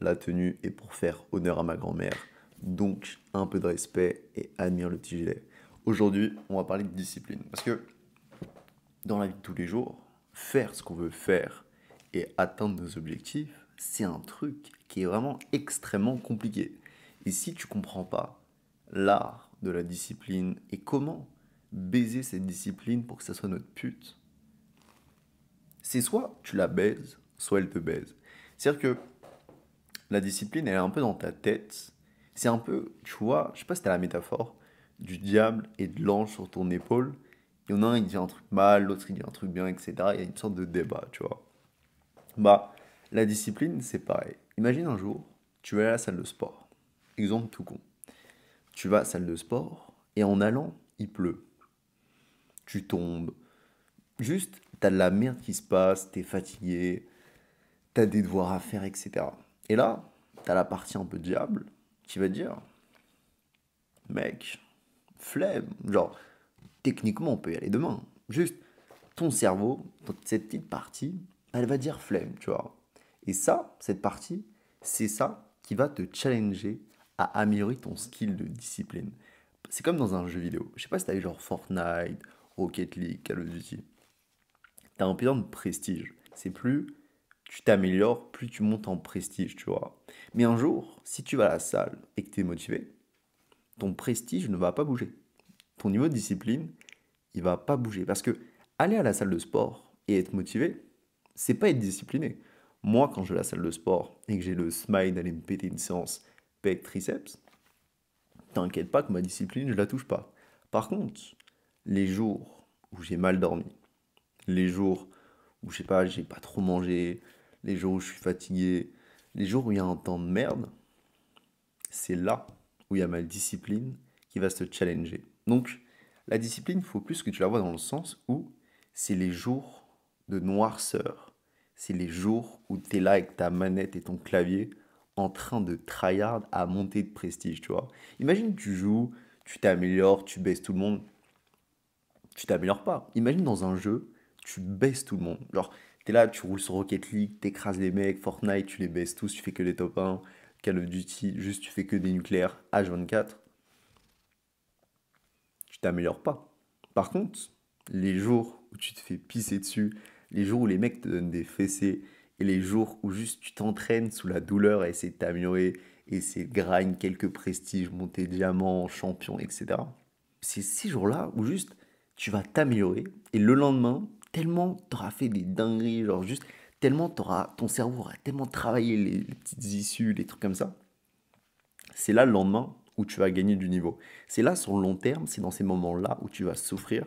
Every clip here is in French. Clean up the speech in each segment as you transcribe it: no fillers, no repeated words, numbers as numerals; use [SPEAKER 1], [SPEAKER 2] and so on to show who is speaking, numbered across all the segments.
[SPEAKER 1] la tenue est pour faire honneur à ma grand-mère. Donc, un peu de respect et admire le petit gilet. Aujourd'hui, on va parler de discipline. Parce que dans la vie de tous les jours, faire ce qu'on veut faire et atteindre nos objectifs, c'est un truc qui est vraiment extrêmement compliqué. Et si tu comprends pas l'art de la discipline et comment baiser cette discipline pour que ça soit notre pute, c'est soit tu la baises, soit elle te baise. C'est-à-dire que la discipline, elle est un peu dans ta tête. C'est un peu, tu vois, je sais pas si t'as la métaphore, du diable et de l'ange sur ton épaule. Il y en a un, il dit un truc mal, l'autre, il dit un truc bien, etc. Il y a une sorte de débat, tu vois. Bah, la discipline, c'est pareil. Imagine un jour, tu vas à la salle de sport. Exemple tout con. Tu vas à la salle de sport et en allant, il pleut. Tu tombes. Juste, t'as de la merde qui se passe, t'es fatigué, t'as des devoirs à faire, etc. Et là, t'as la partie un peu diable qui va dire, mec, flemme, genre, techniquement, on peut y aller demain. Juste, ton cerveau, cette petite partie, elle va dire flemme, tu vois. Et ça, cette partie, c'est ça qui va te challenger à améliorer ton skill de discipline. C'est comme dans un jeu vidéo. Je sais pas si t'as eu genre Fortnite, Rocket League, Call of Duty. T'as un besoin de prestige. C'est plus tu t'améliores, plus tu montes en prestige, tu vois. Mais un jour, si tu vas à la salle et que tu es motivé, ton prestige ne va pas bouger. Ton niveau de discipline, il va pas bouger. Parce que aller à la salle de sport et être motivé, c'est pas être discipliné. Moi, quand je vais à la salle de sport et que j'ai le smile d'aller me péter une séance pec triceps, t'inquiète pas que ma discipline, je la touche pas. Par contre, les jours où j'ai mal dormi, les jours où je sais pas, j'ai pas trop mangé, les jours où je suis fatigué, les jours où il y a un temps de merde, c'est là où il y a ma discipline qui va se challenger. Donc, la discipline, il faut plus que tu la vois dans le sens où c'est les jours de noirceur. C'est les jours où tu es là avec ta manette et ton clavier en train de tryhard à monter de prestige, tu vois. Imagine tu joues, tu t'améliores, tu baisses tout le monde, tu t'améliores pas. Imagine dans un jeu, tu baisses tout le monde. Genre, t'es là, tu roules sur Rocket League, t'écrases les mecs, Fortnite, tu les baisses tous, tu fais que les top 1, Call of Duty, juste tu fais que des nucléaires, H24, tu t'améliores pas. Par contre, les jours où tu te fais pisser dessus, les jours où les mecs te donnent des fessées, et les jours où juste tu t'entraînes sous la douleur à essayer de t'améliorer, et c'est grind quelques prestiges, monter diamant, champion, etc. C'est ces jours-là où juste tu vas t'améliorer et le lendemain, tellement tu auras fait des dingueries, genre juste tellement ton cerveau aura tellement travaillé les petites issues, les trucs comme ça, c'est là le lendemain où tu vas gagner du niveau. C'est là sur le long terme, c'est dans ces moments-là où tu vas souffrir,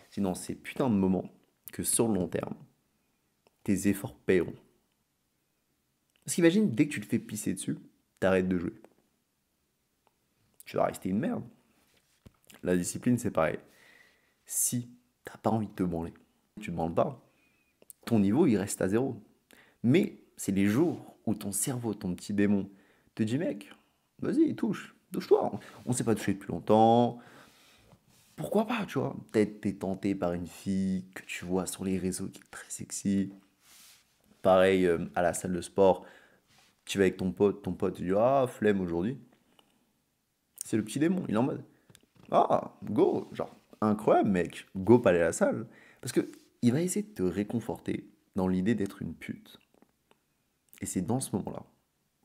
[SPEAKER 1] c'est dans ces putains de moments que sur le long terme, tes efforts paieront. Parce qu'imagine, dès que tu te fais pisser dessus, t'arrêtes de jouer. Tu vas rester une merde. La discipline, c'est pareil. Si t'as pas envie de te branler, tu te branles pas, ton niveau il reste à zéro. Mais c'est les jours où ton cerveau, ton petit démon, te dit mec, vas-y, touche-toi. On s'est pas touché depuis longtemps. Pourquoi pas, tu vois? Peut-être t'es tenté par une fille que tu vois sur les réseaux qui est très sexy. Pareil, à la salle de sport, tu vas avec ton pote te dit ah, flemme aujourd'hui. C'est le petit démon, il est en mode ah, go, genre incroyable mec, go pas aller à la salle. Parce que il va essayer de te réconforter dans l'idée d'être une pute. Et c'est dans ce moment-là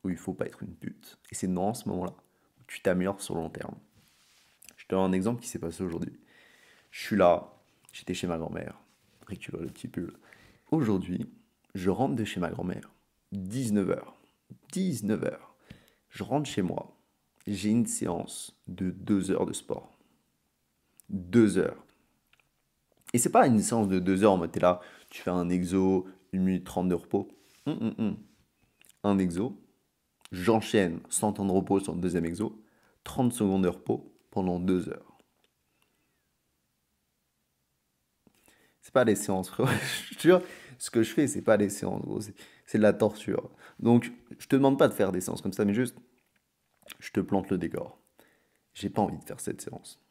[SPEAKER 1] où il faut pas être une pute. Et c'est dans ce moment-là où tu t'améliores sur le long terme. Je te donne un exemple qui s'est passé aujourd'hui. Je suis là, j'étais chez ma grand-mère. Récupère le petit pull. Aujourd'hui, je rentre de chez ma grand-mère. 19h. 19h. Je rentre chez moi. J'ai une séance de 2 heures de sport. 2 heures. Et c'est pas une séance de 2 heures en mode t'es là, tu fais un exo, 1 minute 30 de repos. Un exo, j'enchaîne 100 temps de repos sur le deuxième exo, 30 secondes de repos pendant 2 heures. C'est pas des séances, frérot. Je te jure, ce que je fais, c'est pas des séances, gros. C'est de la torture. Donc, je te demande pas de faire des séances comme ça, mais juste, je te plante le décor. J'ai pas envie de faire cette séance.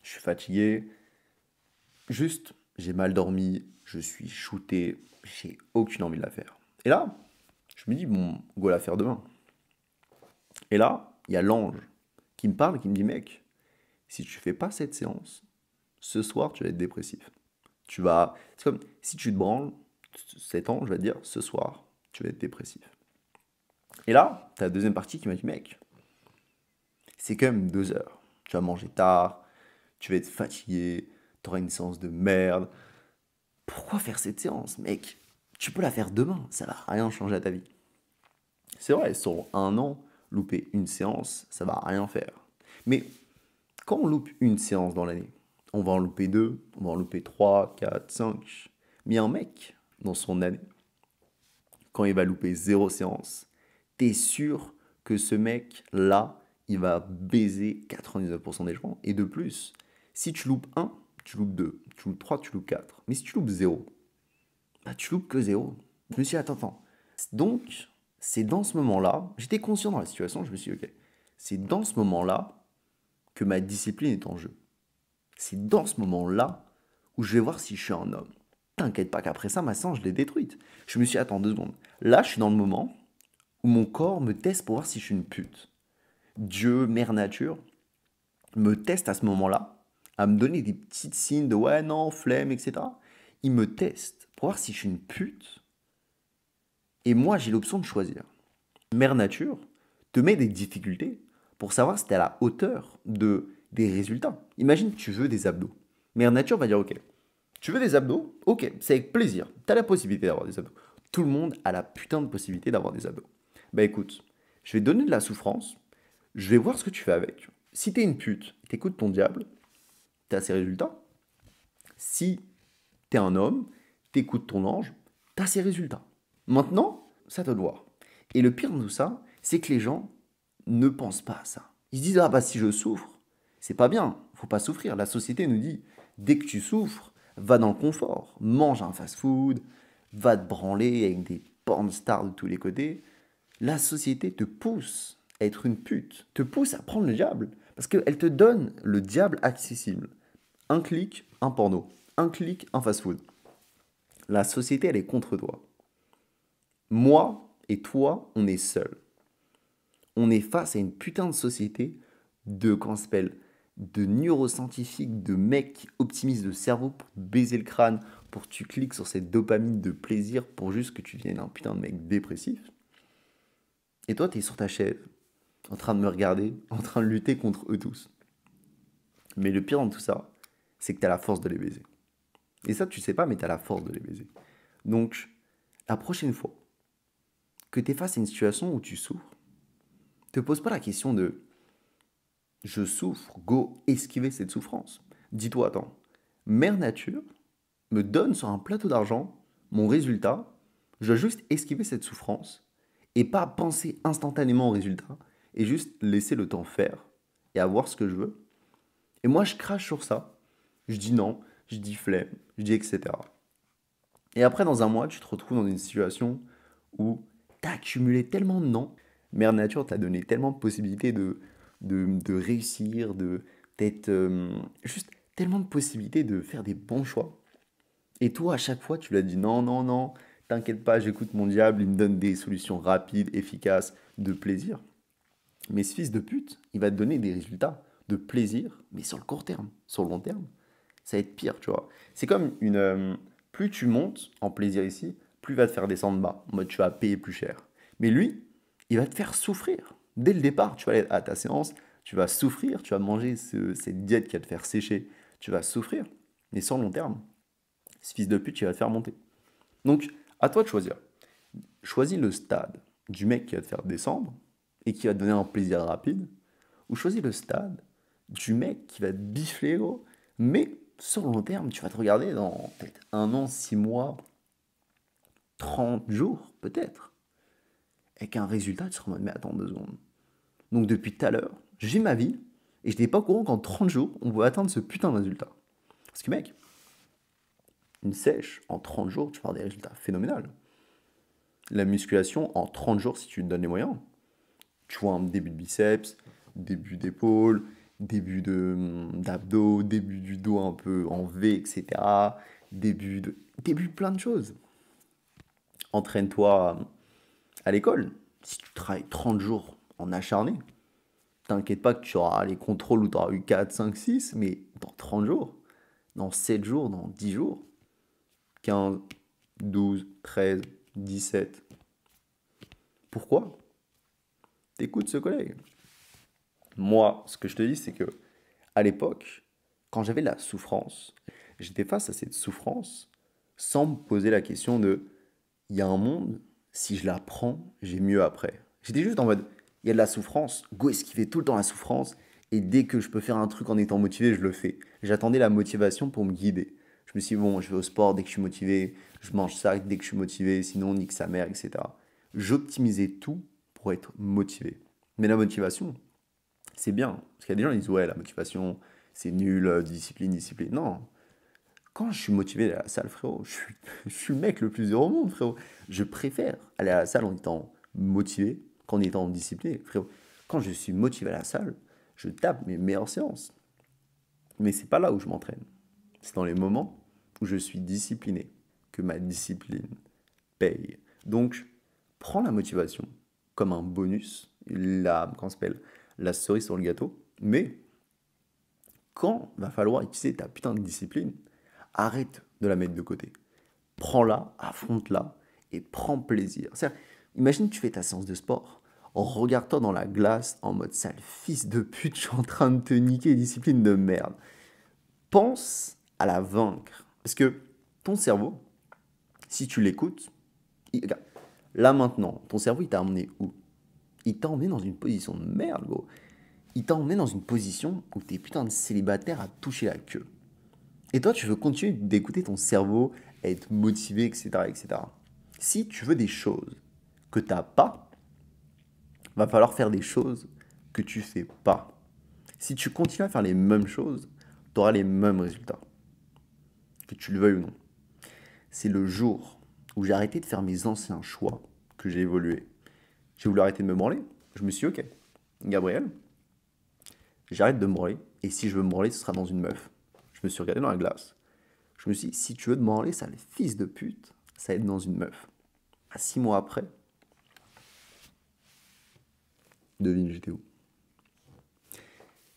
[SPEAKER 1] Je suis fatigué. Juste, j'ai mal dormi. Je suis shooté. J'ai aucune envie de la faire. Et là, je me dis, bon, go la faire demain. Et là, il y a l'ange qui me parle, qui me dit, mec, si tu fais pas cette séance, ce soir, tu vas être dépressif. C'est comme si tu te branles, cet ange va te dire, ce soir, tu vas être dépressif. Et là, tu as la deuxième partie qui m'a dit, mec, c'est quand même 2 heures. Tu vas manger tard, tu vas être fatigué, tu auras une séance de merde. Pourquoi faire cette séance, mec? Tu peux la faire demain, ça va rien changer à ta vie. C'est vrai, sur un an, louper une séance, ça va rien faire. Mais quand on loupe une séance dans l'année, on va en louper deux, on va en louper trois, quatre, cinq. Mais un mec, dans son année, quand il va louper 0 séance, t'es sûr que ce mec-là, il va baiser 99% des gens. Et de plus, si tu loupes un, tu loupes deux, tu loupes trois, tu loupes quatre. Mais si tu loupes zéro, bah tu loupes que zéro. Je me suis dit, attends. Donc, c'est dans ce moment-là, j'étais conscient dans la situation, je me suis dit, ok, c'est dans ce moment-là que ma discipline est en jeu. C'est dans ce moment-là où je vais voir si je suis un homme. T'inquiète pas qu'après ça, ma séance, je l'ai détruite. Je me suis dit, attends 2 secondes. Là, je suis dans le moment où mon corps me teste pour voir si je suis une pute. Dieu, mère nature, me teste à ce moment-là, à me donner des petits signes de ouais, non, flemme, etc. Il me teste pour voir si je suis une pute. Et moi, j'ai l'option de choisir. Mère nature te met des difficultés pour savoir si tu es à la hauteur des résultats. Imagine, tu veux des abdos. Mère nature va dire ok. Tu veux des abdos? Ok, c'est avec plaisir. Tu as la possibilité d'avoir des abdos. Tout le monde a la putain de possibilité d'avoir des abdos. Bah écoute, je vais te donner de la souffrance, je vais voir ce que tu fais avec. Si t'es une pute, t'écoutes ton diable, t'as ses résultats. Si t'es un homme, t'écoutes ton ange, t'as ses résultats. Maintenant, ça te doit. Et le pire de tout ça, c'est que les gens ne pensent pas à ça. Ils se disent, ah bah si je souffre, c'est pas bien, faut pas souffrir. La société nous dit, dès que tu souffres, va dans le confort, mange un fast-food, va te branler avec des porn stars de tous les côtés. La société te pousse à être une pute, te pousse à prendre le diable, parce qu'elle te donne le diable accessible. Un clic, un porno. Un clic, un fast-food. La société, elle est contre toi. Moi et toi, on est seuls. On est face à une putain de société de, comment ça s'appelle, de neuroscientifiques, de mecs qui optimisent le cerveau pour te baiser le crâne, pour que tu cliques sur cette dopamine de plaisir pour juste que tu viennes un putain de mec dépressif. Et toi, t'es sur ta chaise, en train de me regarder, en train de lutter contre eux tous. Mais le pire dans tout ça, c'est que t'as la force de les baiser. Et ça, tu sais pas, mais t'as la force de les baiser. Donc, la prochaine fois que t'es face à une situation où tu souffres, te pose pas la question de je souffre, go esquiver cette souffrance. Dis-toi, attends, Mère Nature me donne sur un plateau d'argent mon résultat, je dois juste esquiver cette souffrance et pas penser instantanément au résultat et juste laisser le temps faire et avoir ce que je veux. Et moi, je crache sur ça, je dis non, je dis flemme, je dis etc. Et après, dans un mois, tu te retrouves dans une situation où tu as accumulé tellement de non. Mère Nature t'a donné tellement de possibilités de réussir, d'être juste tellement de possibilités de faire des bons choix. Et toi, à chaque fois, tu l'as dit non, non, non, t'inquiète pas, j'écoute mon diable, il me donne des solutions rapides, efficaces, de plaisir. Mais ce fils de pute, il va te donner des résultats de plaisir, mais sur le court terme. Sur le long terme, ça va être pire, tu vois. C'est comme plus tu montes en plaisir ici, plus il va te faire descendre bas. En mode, tu vas payer plus cher. Mais lui, il va te faire souffrir. Dès le départ, tu vas aller à ta séance, tu vas souffrir, tu vas manger cette diète qui va te faire sécher. Tu vas souffrir, mais sur le long terme, ce fils de pute, il va te faire monter. Donc, à toi de choisir. Choisis le stade du mec qui va te faire descendre et qui va te donner un plaisir rapide, ou choisis le stade du mec qui va te bifler, gros, mais sur le long terme, tu vas te regarder dans peut-être 1 an, 6 mois, 30 jours, peut-être, avec un résultat, tu seras en mode, mais attends 2 secondes. Donc depuis tout à l'heure, je vis ma vie, et je n'étais pas au courant qu'en 30 jours, on va atteindre ce putain de résultat. Parce que mec, une sèche, en 30 jours, tu vas avoir des résultats phénoménaux. La musculation, en 30 jours, si tu te donnes les moyens, tu vois un début de biceps, début d'épaule, d'abdos, début du dos un peu en V, etc. Début de plein de choses. Entraîne-toi à l'école. Si tu travailles 30 jours en acharné. T'inquiète pas que tu auras les contrôles où tu auras eu 4, 5, 6, mais dans 30 jours, dans 7 jours, dans 10 jours, 15, 12, 13, 17. Pourquoi? T'écoutes ce collègue. Moi, ce que je te dis, c'est que à l'époque, quand j'avais la souffrance, j'étais face à cette souffrance sans me poser la question de il y a un monde, si je la prends, j'ai mieux après. J'étais juste en mode il y a de la souffrance, go esquiver tout le temps la souffrance, et dès que je peux faire un truc en étant motivé, je le fais. J'attendais la motivation pour me guider. Je me suis dit, bon, je vais au sport dès que je suis motivé, je mange ça dès que je suis motivé, sinon nique sa mère, etc. J'optimisais tout pour être motivé. Mais la motivation, c'est bien. Parce qu'il y a des gens qui disent, ouais, la motivation, c'est nul, discipline, discipline. Non. Quand je suis motivé à la salle, frérot, je suis le mec le plus heureux au monde, frérot. Je préfère aller à la salle en étant motivé qu'en étant discipliné, frérot. Quand je suis motivé à la salle, je tape mes meilleures séances. Mais c'est pas là où je m'entraîne. C'est dans les moments où je suis discipliné que ma discipline paye. Donc, prends la motivation comme un bonus, comment ça s'appelle, la cerise sur le gâteau. Mais quand va falloir utiliser ta putain de discipline, arrête de la mettre de côté. Prends-la, affronte-la et prends plaisir. C'est-à-dire, imagine que tu fais ta séance de sport, regarde-toi dans la glace en mode sale fils de pute, je suis en train de te niquer, discipline de merde. Pense à la vaincre. Parce que ton cerveau, si tu l'écoutes, regarde, là maintenant, ton cerveau, il t'a emmené où? Il t'a emmené dans une position de merde, gros. Il t'a emmené dans une position où t'es putain de célibataire à toucher la queue. Et toi, tu veux continuer d'écouter ton cerveau, être motivé, etc., etc. Si tu veux des choses que t'as pas, va falloir faire des choses que tu fais pas. Si tu continues à faire les mêmes choses, tu auras les mêmes résultats. Que tu le veuilles ou non. C'est le jour où j'ai arrêté de faire mes anciens choix que j'ai évolué. J'ai voulu arrêter de me branler. Je me suis dit, ok, Gabriel, j'arrête de me branler. Et si je veux me branler, ce sera dans une meuf. Je me suis regardé dans la glace. Je me suis dit, si tu veux te branler, sale fils de pute, ça va être dans une meuf. À 6 mois après, devine, j'étais où?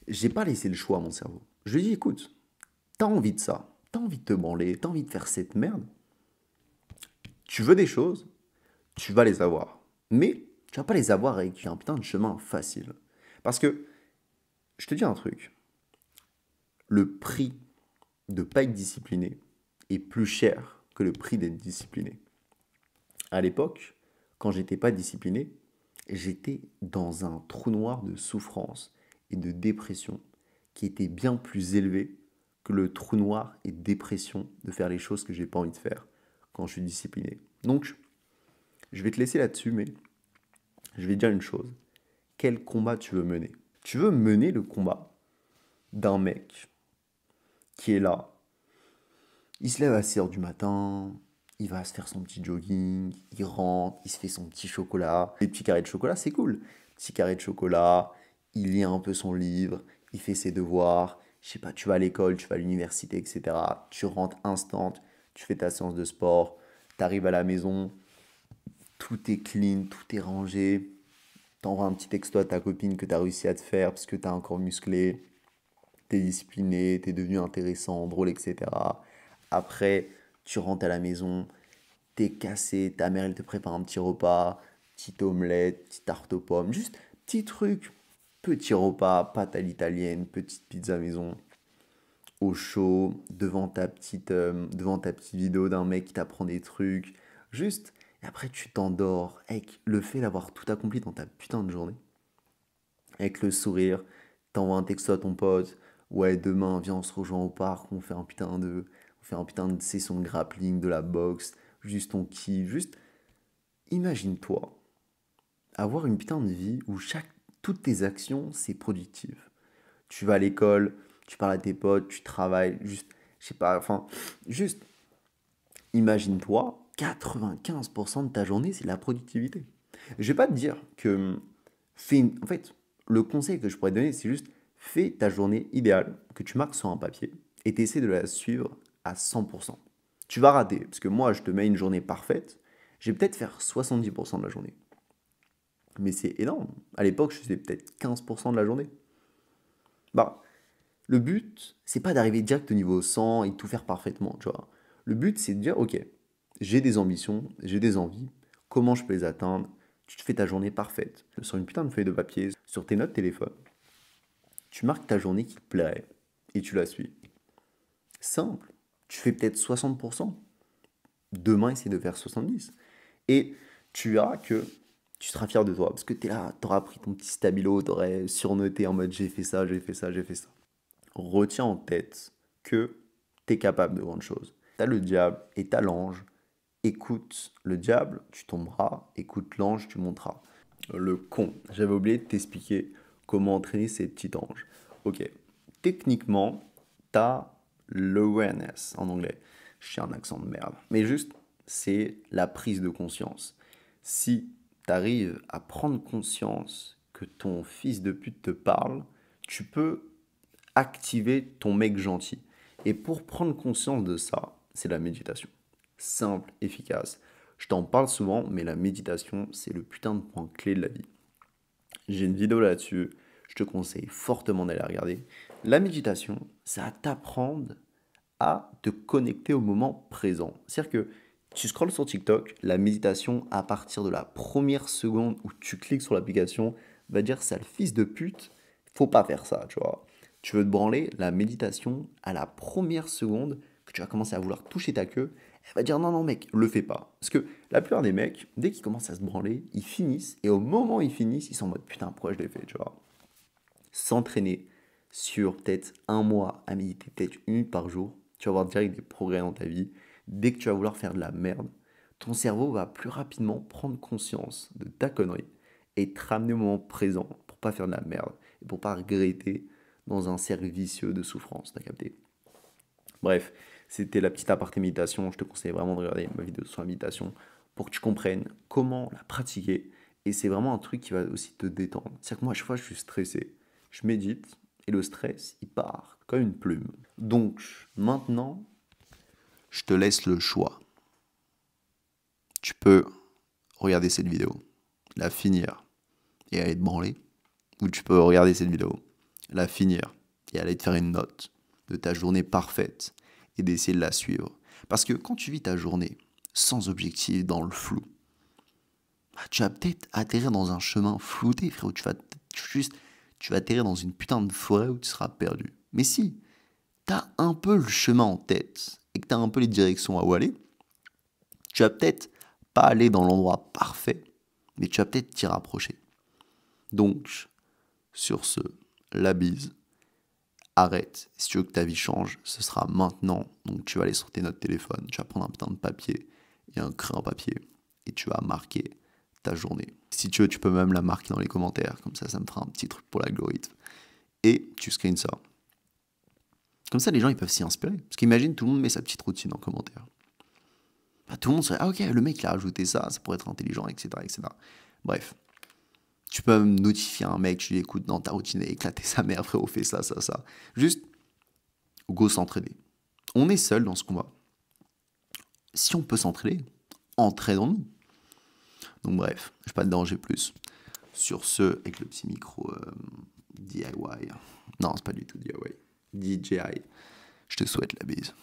[SPEAKER 1] J'ai pas laissé le choix à mon cerveau. Je lui ai dit, écoute, t'as envie de ça, t'as envie de te branler, t'as envie de faire cette merde, tu veux des choses, tu vas les avoir. Mais tu vas pas les avoir avec un putain de chemin facile. Parce que, je te dis un truc, le prix de pas être discipliné est plus cher que le prix d'être discipliné. À l'époque, quand j'étais pas discipliné, j'étais dans un trou noir de souffrance et de dépression qui était bien plus élevé que le trou noir et dépression de faire les choses que j'ai pas envie de faire quand je suis discipliné. Donc, je vais te laisser là-dessus, mais je vais te dire une chose. Quel combat tu veux mener? Tu veux mener le combat d'un mec qui est là, il se lève à 6 heures du matin, il va se faire son petit jogging, il rentre, il se fait son petit chocolat. Les petits carrés de chocolat, c'est cool. Petit carré de chocolat, il lit un peu son livre, il fait ses devoirs. Je sais pas, tu vas à l'école, tu vas à l'université, etc. Tu rentres instant, tu fais ta séance de sport, tu arrives à la maison, tout est clean, tout est rangé. T'envoies un petit texto à ta copine que tu as réussi à te faire parce que tu as encore musclé, t'es discipliné, t'es devenu intéressant, drôle, etc. Après, tu rentres à la maison, t'es cassé, ta mère elle te prépare un petit repas, petite omelette, petite tarte aux pommes, juste petit truc, petit repas, pâte à l'italienne, petite pizza maison, au chaud, devant ta petite vidéo d'un mec qui t'apprend des trucs, juste, et après tu t'endors, avec le fait d'avoir tout accompli dans ta putain de journée, avec le sourire, t'envoies un texto à ton pote, ouais demain viens on se rejoint au parc, on fait un putain de session de grappling, de la boxe, juste on kiffe, juste imagine-toi avoir une putain de vie où toutes tes actions c'est productif. Tu vas à l'école, tu parles à tes potes, tu travailles, juste, je sais pas, enfin, juste imagine-toi 95% de ta journée c'est de la productivité. Je vais pas te dire que en fait, le conseil que je pourrais te donner, c'est juste fais ta journée idéale que tu marques sur un papier et t'essaies de la suivre à 100%. Tu vas rater, parce que moi, je te mets une journée parfaite, je vais peut-être faire 70% de la journée. Mais c'est énorme. À l'époque, je faisais peut-être 15% de la journée. Bah, le but, c'est pas d'arriver direct au niveau 100 et tout faire parfaitement, tu vois. Le but, c'est de dire, ok, j'ai des ambitions, j'ai des envies, comment je peux les atteindre? Tu te fais ta journée parfaite. Sur une putain de feuille de papier, sur tes notes téléphone, tu marques ta journée qui te plairait et tu la suis. Simple. Tu fais peut-être 60%. Demain, essaie de faire 70. Et tu verras que tu seras fier de toi. Parce que tu es là, tu auras pris ton petit stabilo, tu aurais surnoté en mode j'ai fait ça, j'ai fait ça, j'ai fait ça. Retiens en tête que tu es capable de grandes choses. Tu as le diable et tu as l'ange. Écoute le diable, tu tomberas. Écoute l'ange, tu monteras. Le con, j'avais oublié de t'expliquer comment entraîner ces petits anges. Ok, techniquement, tu as l'awareness en anglais. J'ai un accent de merde. Mais juste, c'est la prise de conscience. Si tu arrives à prendre conscience que ton fils de pute te parle, tu peux activer ton mec gentil. Et pour prendre conscience de ça, c'est la méditation. Simple, efficace. Je t'en parle souvent, mais la méditation, c'est le putain de point clé de la vie. J'ai une vidéo là-dessus, je te conseille fortement d'aller la regarder. La méditation, ça va t'apprendre à te connecter au moment présent. C'est-à-dire que tu scrolles sur TikTok, la méditation, à partir de la première seconde où tu cliques sur l'application, va dire sale fils de pute, faut pas faire ça, tu vois. Tu veux te branler, la méditation, à la première seconde que tu vas commencer à vouloir toucher ta queue, elle va dire non, non, mec, le fais pas. Parce que la plupart des mecs, dès qu'ils commencent à se branler, ils finissent, et au moment où ils finissent, ils sont en mode putain, pourquoi je l'ai fait, tu vois. S'entraîner sur peut-être un mois à méditer peut-être 1 minute par jour, tu vas voir direct des progrès dans ta vie. Dès que tu vas vouloir faire de la merde, ton cerveau va plus rapidement prendre conscience de ta connerie et te ramener au moment présent pour pas faire de la merde et pour pas regretter dans un cercle vicieux de souffrance, t'as capté? Bref, c'était la petite aparté méditation. Je te conseille vraiment de regarder ma vidéo sur la méditation pour que tu comprennes comment la pratiquer. Et c'est vraiment un truc qui va aussi te détendre. C'est-à-dire que moi, à chaque fois, je suis stressé. Je médite et le stress, il part comme une plume. Donc, maintenant, je te laisse le choix. Tu peux regarder cette vidéo, la finir et aller te branler. Ou tu peux regarder cette vidéo, la finir et aller te faire une note de ta journée parfaite et d'essayer de la suivre. Parce que quand tu vis ta journée sans objectif, dans le flou, bah, tu vas peut-être atterrir dans un chemin flouté, frérot. Tu vas atterrir dans une putain de forêt où tu seras perdu. Mais si tu as un peu le chemin en tête et que tu as un peu les directions à où aller, tu vas peut-être pas aller dans l'endroit parfait, mais tu vas peut-être t'y rapprocher. Donc, sur ce, la bise. Arrête. Si tu veux que ta vie change, ce sera maintenant. Donc tu vas aller sur tes notes téléphone, tu vas prendre un putain de papier et un crayon papier et tu vas marquer ta journée. Si tu veux, tu peux même la marquer dans les commentaires, comme ça me fera un petit truc pour l'algorithme. Et tu screens ça. Comme ça, les gens, ils peuvent s'y inspirer. Parce qu'imagine, tout le monde met sa petite routine en commentaire. Bah, tout le monde serait, ah ok, le mec, il a rajouté ça, ça pourrait être intelligent, etc. etc. Bref. Tu peux même notifier un mec, tu lui écoutes dans ta routine et éclater sa mère, frérot, fais ça, ça, ça. Juste, go s'entraider. On est seul dans ce combat. Si on peut s'entraider, entraînons-nous. Donc bref, je ne vais pas te déranger plus. Sur ce, avec le petit micro DIY. Non, c'est pas du tout DIY. DJI. Je te souhaite la bise.